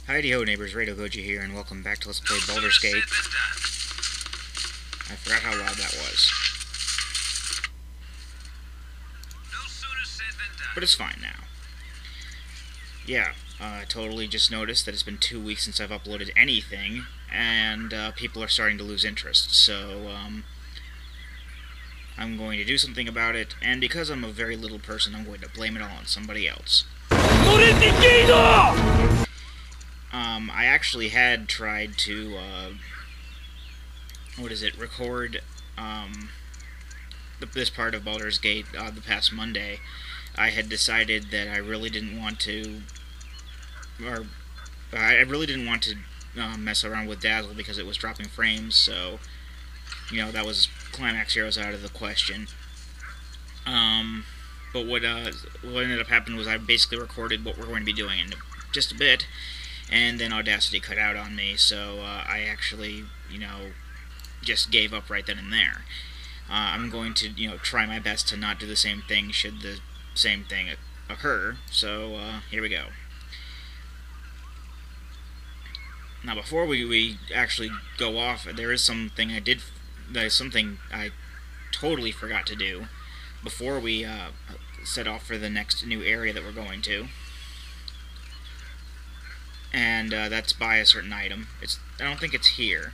Heidi-ho neighbors, Radio Goji here, and welcome back to Let's Play Baldur's Gate. I forgot how loud that was. But it's fine now. Yeah, I totally just noticed that it's been 2 weeks since I've uploaded anything, and people are starting to lose interest, so I'm going to do something about it, and because I'm a very little person, I'm going to blame it all on somebody else. I actually had tried to, record, this part of Baldur's Gate, the past Monday. I had decided that I really didn't want to, mess around with Dazzle because it was dropping frames, so, you know, that was Climax Heroes out of the question. But what ended up happening was I basically recorded what we're going to be doing in just a bit, and then Audacity cut out on me, so I actually, just gave up right then and there. I'm going to, try my best to not do the same thing should the same thing occur, so here we go. Now, before we actually go off, there is something I totally forgot to do before we set off for the next new area that we're going to. And that's buy a certain item. I don't think it's here.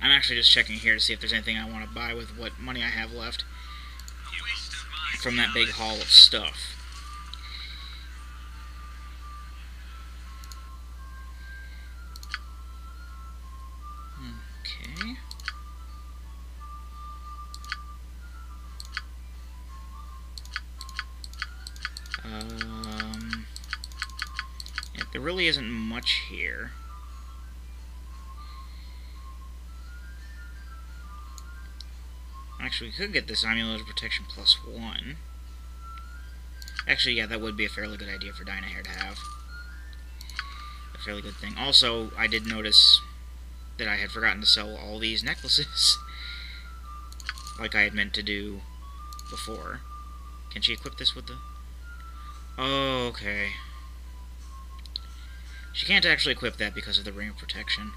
I'm actually just checking here to see if there's anything I want to buy with what money I have left from that big haul of stuff. Okay. Yeah, there really isn't much here. Actually, we could get this Amulet of Protection +1. Actually, yeah, that would be a fairly good idea for Dynahair to have. A fairly good thing. Also, I did notice that I had forgotten to sell all these necklaces, like I had meant to do before. Can she equip this with the... Oh, okay. She can't actually equip that because of the Ring of Protection.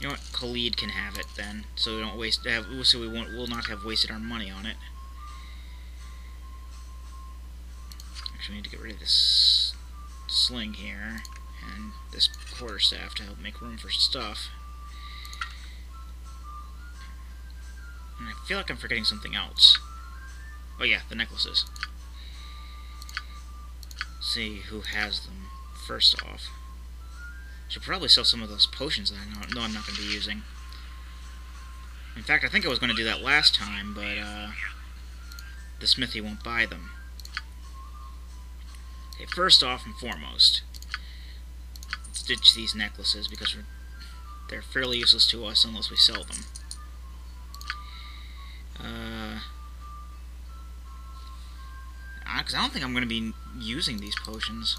You know what? Khalid can have it then, so we don't waste. We'll not have wasted our money on it. Actually, we need to get rid of this sling here and this quarterstaff to help make room for stuff. And I feel like I'm forgetting something else. Oh yeah, the necklaces. Let's see who has them first off. Should probably sell some of those potions that I know I'm not going to be using. In fact, I think I was going to do that last time, but the smithy won't buy them. Okay, first off and foremost, let's ditch these necklaces because they're fairly useless to us unless we sell them. Because I don't think I'm going to be using these potions.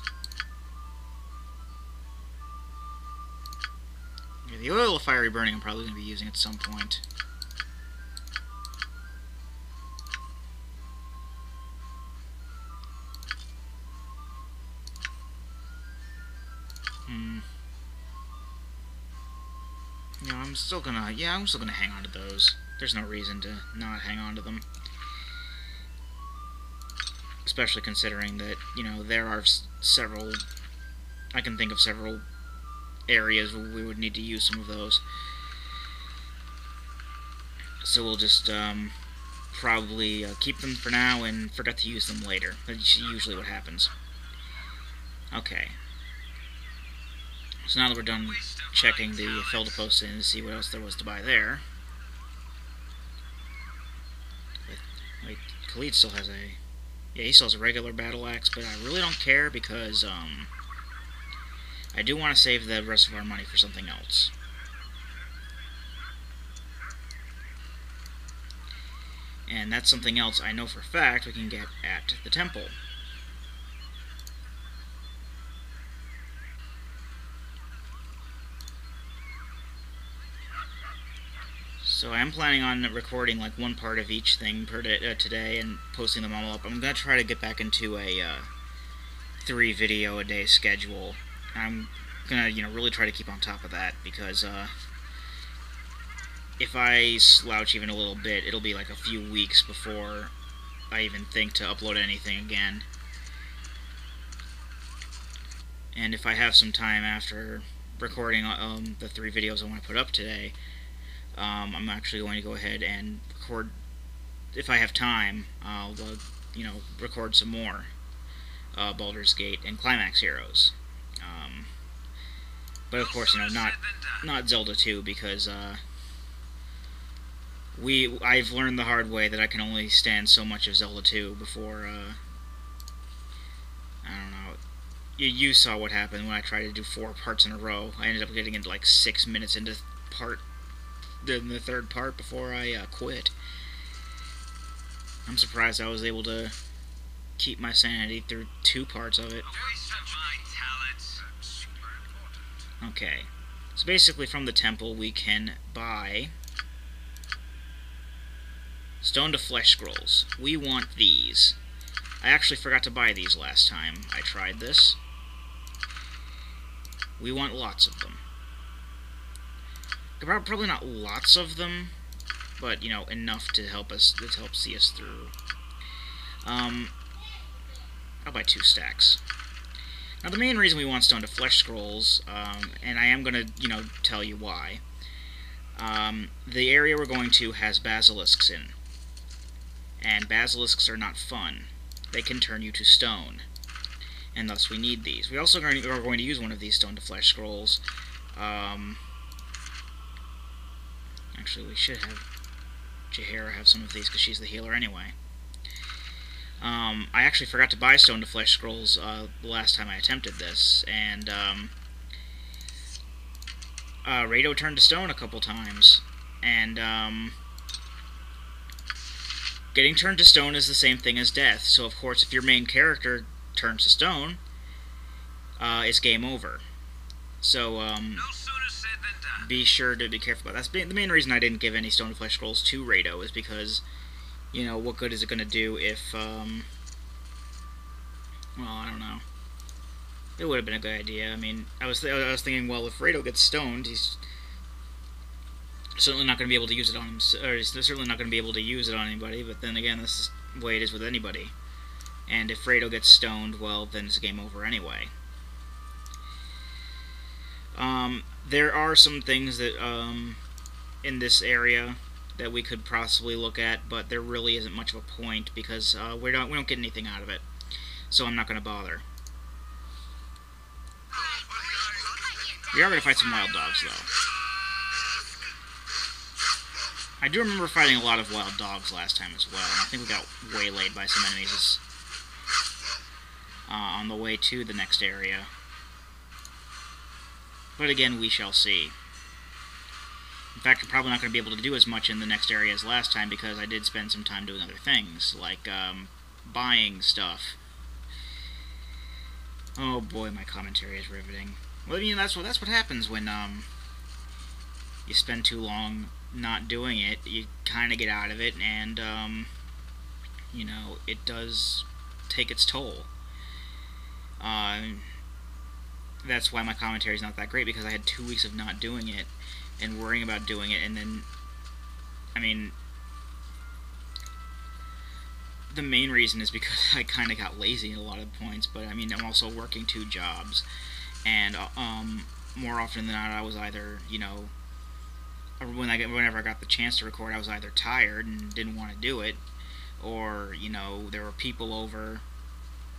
The oil of fiery burning I'm probably going to be using at some point. I'm still gonna hang on to those. There's no reason to not hang on to them. Especially considering that, there are several... I can think of several areas where we would need to use some of those. So we'll just probably keep them for now and forget to use them later. That's usually what happens. Okay. So now that we're done checking the Felda post in to see what else there was to buy there. Wait, Khalid still has a... Yeah, he still has a regular battle axe, but I really don't care because, I do want to save the rest of our money for something else. And that's something else I know for a fact we can get at the temple. So I am planning on recording like one part of each thing per today and posting them all up. I'm going to try to get back into a 3-video-a-day schedule. I'm gonna, really try to keep on top of that, because if I slouch even a little bit, it'll be like a few weeks before I even think to upload anything again. And if I have some time after recording the 3 videos I want to put up today, I'm actually going to go ahead and record. If I have time, I'll record some more Baldur's Gate and Climax Heroes. But of course, not Zelda 2, because I've learned the hard way that I can only stand so much of Zelda 2 before I don't know. You saw what happened when I tried to do 4 parts in a row. I ended up getting into like 6 minutes into the 3rd part before I quit. I'm surprised I was able to keep my sanity through 2 parts of it. Okay, so basically from the temple we can buy Stone to Flesh Scrolls. We want these. I actually forgot to buy these last time I tried this. We want lots of them. Probably not lots of them, but, enough to help see us through. I'll buy 2 stacks. Now, the main reason we want Stone to Flesh Scrolls, and I am going to, tell you why, the area we're going to has Bassilisks in. And Bassilisks are not fun. They can turn you to stone. And thus we need these. We also are going to use one of these Stone to Flesh Scrolls. Actually, we should have Jaheira have some of these, because she's the healer anyway. I actually forgot to buy Stone to Flesh Scrolls the last time I attempted this, and Rado turned to stone a couple times, and getting turned to stone is the same thing as death, so of course if your main character turns to stone, it's game over. So, be sure to be careful about that. That's the main reason I didn't give any Stone to Flesh Scrolls to Rado, is because, what good is it going to do if, well, I don't know. It would have been a good idea. I mean, I was thinking, well, if Rado gets stoned, he's certainly not going to be able to use it on him, or he's certainly not going to be able to use it on anybody, but then again, this is the way it is with anybody. And if Rado gets stoned, well, then it's game over anyway. There are some things that, in this area that we could possibly look at, but there really isn't much of a point, because we don't get anything out of it. So I'm not going to bother. We are going to fight some wild dogs, though. I do remember fighting a lot of wild dogs last time as well, and I think we got waylaid by some enemies on the way to the next area. But again, we shall see. In fact, I'm probably not going to be able to do as much in the next area as last time, because I did spend some time doing other things, like buying stuff. Oh boy, my commentary is riveting. Well, I mean, that's what happens when you spend too long not doing it. You kind of get out of it, and it does take its toll. That's why my commentary is not that great, because I had 2 weeks of not doing it and worrying about doing it, and then, I mean, the main reason is because I kind of got lazy at a lot of points, but I mean, I'm also working 2 jobs, and more often than not, I was either, whenever I got the chance to record, I was either tired and didn't want to do it, or, there were people over,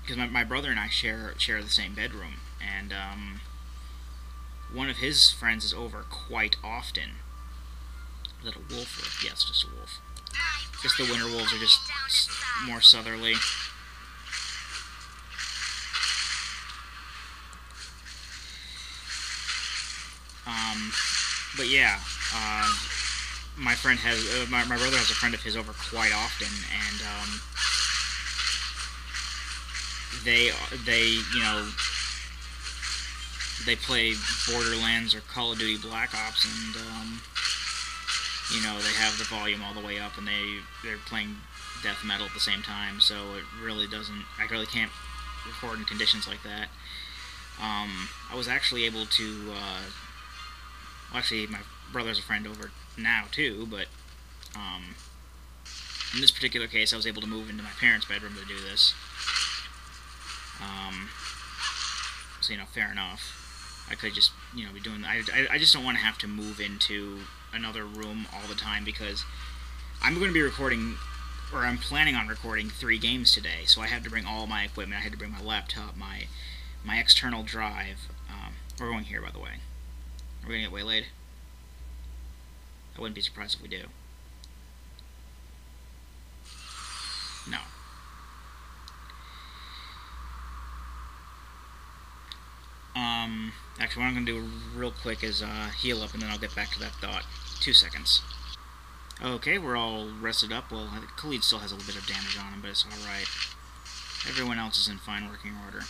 because my brother and I share the same bedroom, and one of his friends is over quite often. Is that a wolf? Yeah, it's just a wolf. Just the winter wolves are just more southerly. But yeah, my friend has my brother has a friend of his over quite often, and they play Borderlands or Call of Duty Black Ops, and they have the volume all the way up, and they're playing death metal at the same time, so it really doesn't. I really can't record in conditions like that. I was actually able to, well, actually my brother's a friend over now too, but in this particular case I was able to move into my parents' bedroom to do this. So, you know, fair enough. I could just, you know, be doing, I just don't want to have to move into another room all the time, because I'm going to be recording, or I'm planning on recording 3 games today, so I had to bring all my equipment. I had to bring my laptop, my external drive. We're going here, by the way. Are we going to get waylaid? I wouldn't be surprised if we do. No. Actually, what I'm going to do real quick is heal up, and then I'll get back to that thought. 2 seconds. Okay, we're all rested up. Well, Khalid still has a little bit of damage on him, but it's alright. Everyone else is in fine working order.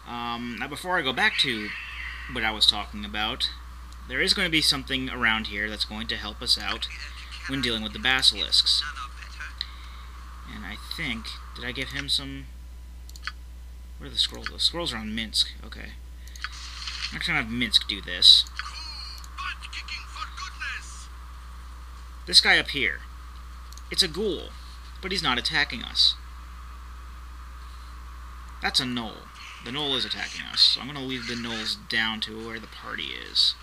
Now, before I go back to what I was talking about, there is going to be something around here that's going to help us out when dealing with the Bassilisks. And I think... Did I give him some... Where are the scrolls? The scrolls are on Minsk. Okay. I'm actually going to have Minsk do this. This guy up here. It's a ghoul, but he's not attacking us. That's a gnoll. The gnoll is attacking us, so I'm going to leave the gnolls down to where the party is,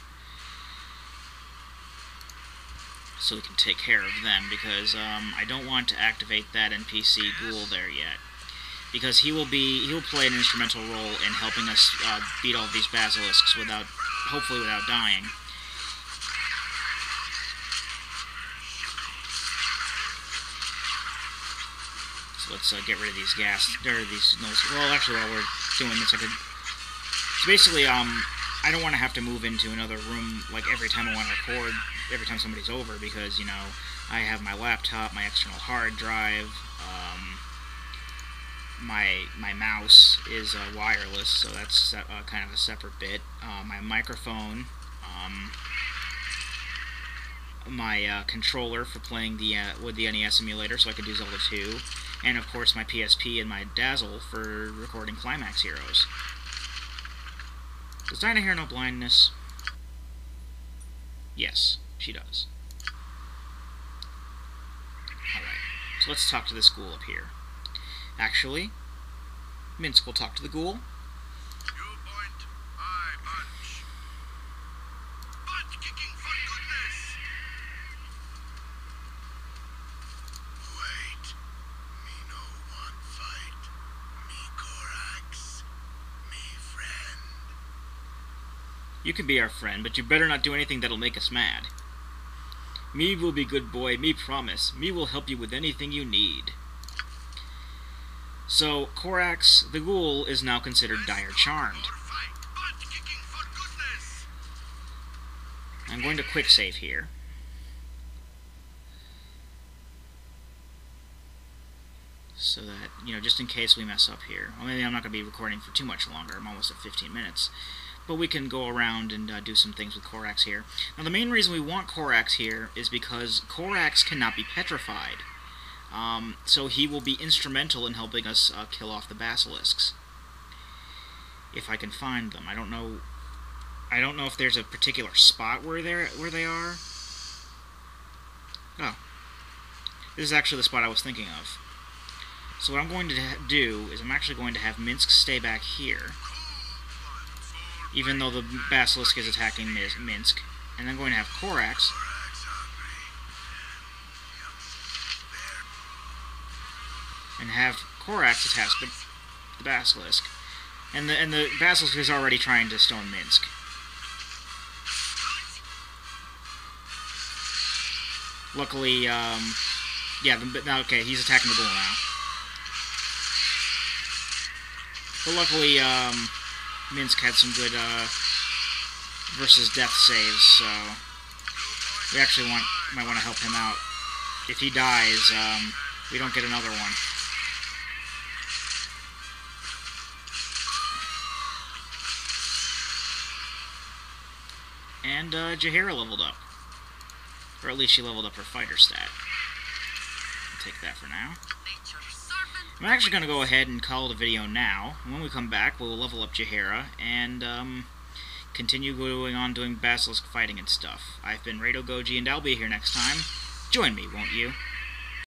so we can take care of them, because I don't want to activate that NPC ghoul there yet, because he will play an instrumental role in helping us beat all of these basilisks hopefully without dying. So let's get rid of these these gnolls. Well, actually, while we're doing this, so basically, I don't want to have to move into another room like every time I want to record, every time somebody's over, because, you know, I have my laptop, my external hard drive, my mouse is wireless, so that's kind of a separate bit. My microphone, my controller for playing with the NES emulator, so I could do Zelda 2, and of course my PSP and my Dazzle for recording Climax Heroes. Does Dinah Hair know blindness? Yes, she does. Alright, so let's talk to this ghoul up here. Actually, Minsk will talk to the ghoul. You point, I punch. Butt kicking for goodness! Wait. Me no want fight. Me Korax. Me friend. You can be our friend, but you better not do anything that'll make us mad. Me will be good boy, me promise. Me will help you with anything you need. So, Korax, the ghoul, is now considered dire charmed. I'm going to quick save here. So that, you know, just in case we mess up here. Well, maybe I'm not going to be recording for too much longer. I'm almost at 15 minutes. But we can go around and do some things with Korax here. Now, the main reason we want Korax here is because Korax cannot be petrified. So he will be instrumental in helping us kill off the Bassilisks. If I can find them. I don't know if there's a particular spot where they are. Oh. This is actually the spot I was thinking of. So what I'm going to do is I'm actually going to have Minsk stay back here, even though the Basilisk is attacking Minsk. And I'm going to have Korax and have Korax attack the Basilisk. And the Basilisk is already trying to stone Minsk. Luckily, yeah, okay, he's attacking the ghoul now. But luckily, Minsk had some good versus death saves, so we actually might want to help him out. If he dies, we don't get another one. And Jaheira leveled up. Or at least she leveled up her fighter stat. I'll take that for now. I'm actually going to go ahead and call the video now. And when we come back, we'll level up Jaheira and continue going on doing Basilisk fighting and stuff. I've been Rado Goji, and I'll be here next time. Join me, won't you?